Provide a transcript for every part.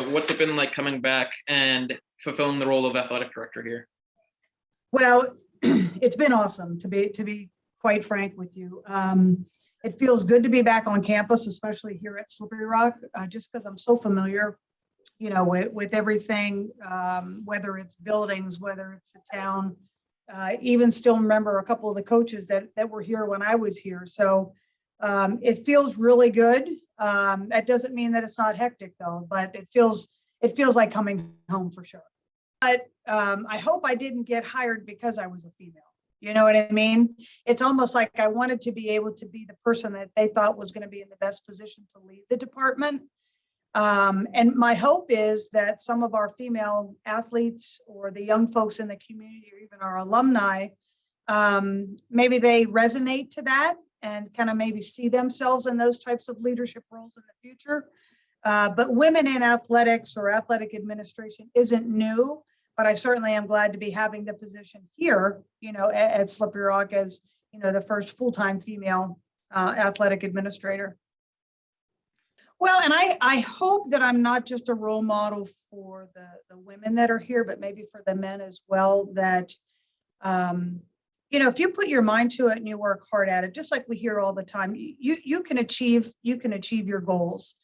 What's it been like coming back and fulfilling the role of athletic director here? Well, it's been awesome to be quite frank with you. It feels good to be back on campus, especially here at Slippery Rock, just because I'm so familiar, with everything, whether it's buildings, whether it's the town. Even still remember a couple of the coaches that were here when I was here. So it feels really good. That doesn't mean that it's not hectic though, but it feels like coming home for sure. But I hope I didn't get hired because I was a female. You know what I mean? It's almost like I wanted to be able to be the person that they thought was going to be in the best position to lead the department. And my hope is that some of our female athletes or the young folks in the community or even our alumni, maybe they resonate to that and kind of maybe see themselves in those types of leadership roles in the future. But women in athletics or athletic administration isn't new, but I certainly am glad to be having the position here, at Slippery Rock as, the first full-time female athletic administrator. Well, and I hope that I'm not just a role model for the women that are here, but maybe for the men as well, that, if you put your mind to it and you work hard at it, just like we hear all the time, you can achieve your goals.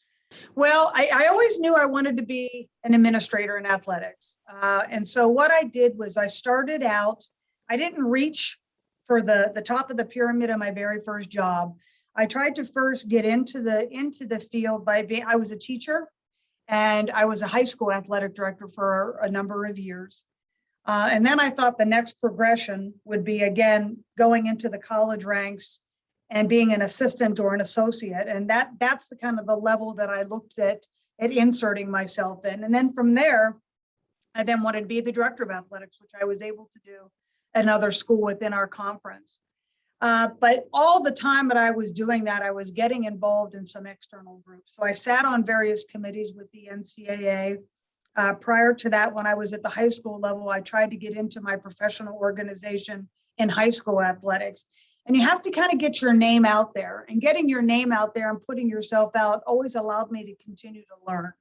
Well, I always knew I wanted to be an administrator in athletics. And so what I did was I started out, I didn't reach for the top of the pyramid of my very first job. I tried to first get into the field I was a teacher and I was a high school athletic director for a number of years. And then I thought the next progression would be, again, going into the college ranks and being an assistant or an associate. And that's the kind of the level that I looked at inserting myself in. And then from there, I then wanted to be the director of athletics, which I was able to do at another school within our conference. But all the time that I was doing that, I was getting involved in some external groups. So I sat on various committees with the NCAA. Prior to that, when I was at the high school level, I tried to get into my professional organization in high school athletics. And you have to kind of get your name out there, and getting your name out there and putting yourself out always allowed me to continue to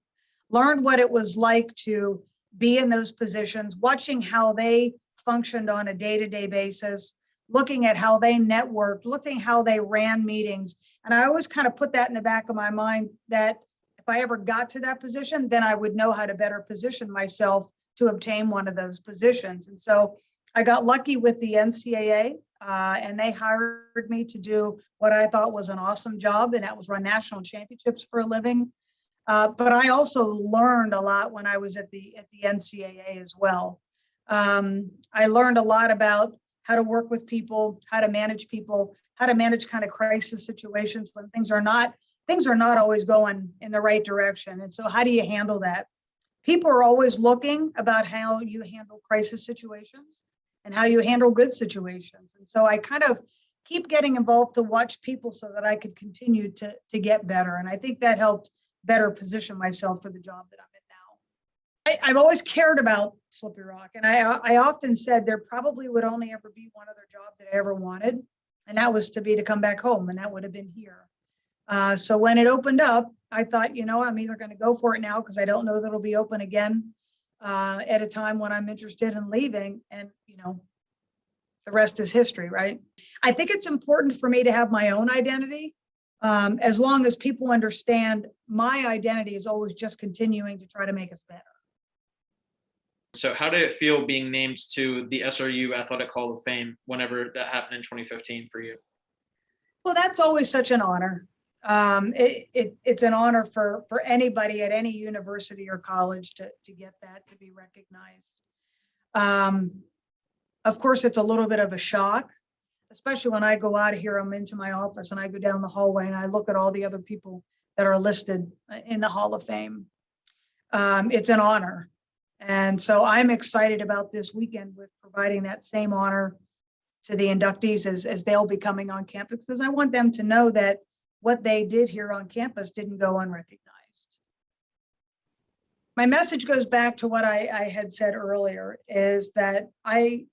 learn what it was like to be in those positions, watching how they functioned on a day-to-day basis, looking at how they networked, looking how they ran meetings. And I always kind of put that in the back of my mind that if I ever got to that position, then I would know how to better position myself to obtain one of those positions. And so I got lucky with the NCAA, and they hired me to do what I thought was an awesome job, and that was run national championships for a living. But I also learned a lot when I was at the NCAA as well. I learned a lot about how to work with people, how to manage kind of crisis situations when things are not always going in the right direction. And so how do you handle that? People are always looking about how you handle crisis situations and how you handle good situations. And so I kind of keep getting involved to watch people so that I could continue to get better. And I think that helped better position myself for the job that I'm in now. I've always cared about Slippery Rock. And I often said there probably would only ever be one other job that I ever wanted. And that was to come back home. And that would have been here. So when it opened up, I thought, I'm either going to go for it now because I don't know that it'll be open again at a time when I'm interested in leaving. And, the rest is history, right? I think it's important for me to have my own identity. As long as people understand my identity is always just continuing to try to make us better. So how did it feel being named to the SRU Athletic Hall of Fame whenever that happened in 2015 for you? Well, that's always such an honor. It's an honor for anybody at any university or college to get that, to be recognized. Of course, it's a little bit of a shock, especially when I go out of here, I'm into my office and I go down the hallway and I look at all the other people that are listed in the Hall of Fame. It's an honor. And so I'm excited about this weekend with providing that same honor to the inductees as they'll be coming on campus, because I want them to know that what they did here on campus didn't go unrecognized. My message goes back to what I had said earlier, is that I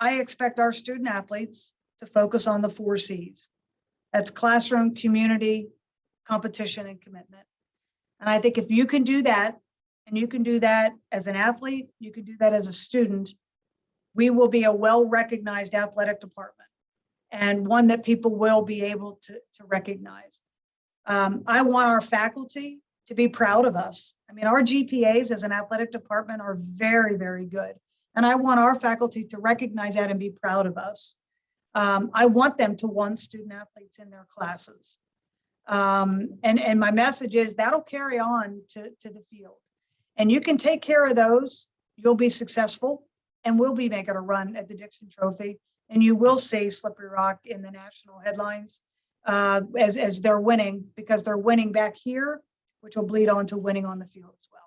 expect our student athletes to focus on the 4 C's. That's classroom, community, competition, and commitment. And I think if you can do that, and you can do that as an athlete, you can do that as a student, we will be a well-recognized athletic department and one that people will be able to recognize. I want our faculty to be proud of us. I mean, our GPAs as an athletic department are very, very good. And I want our faculty to recognize that and be proud of us. I want them to want student athletes in their classes. And my message is that'll carry on to the field. And you can take care of those, you'll be successful, and we'll be making a run at the Dixon Trophy. And you will see Slippery Rock in the national headlines as they're winning, because they're winning back here, which will bleed on to winning on the field as well.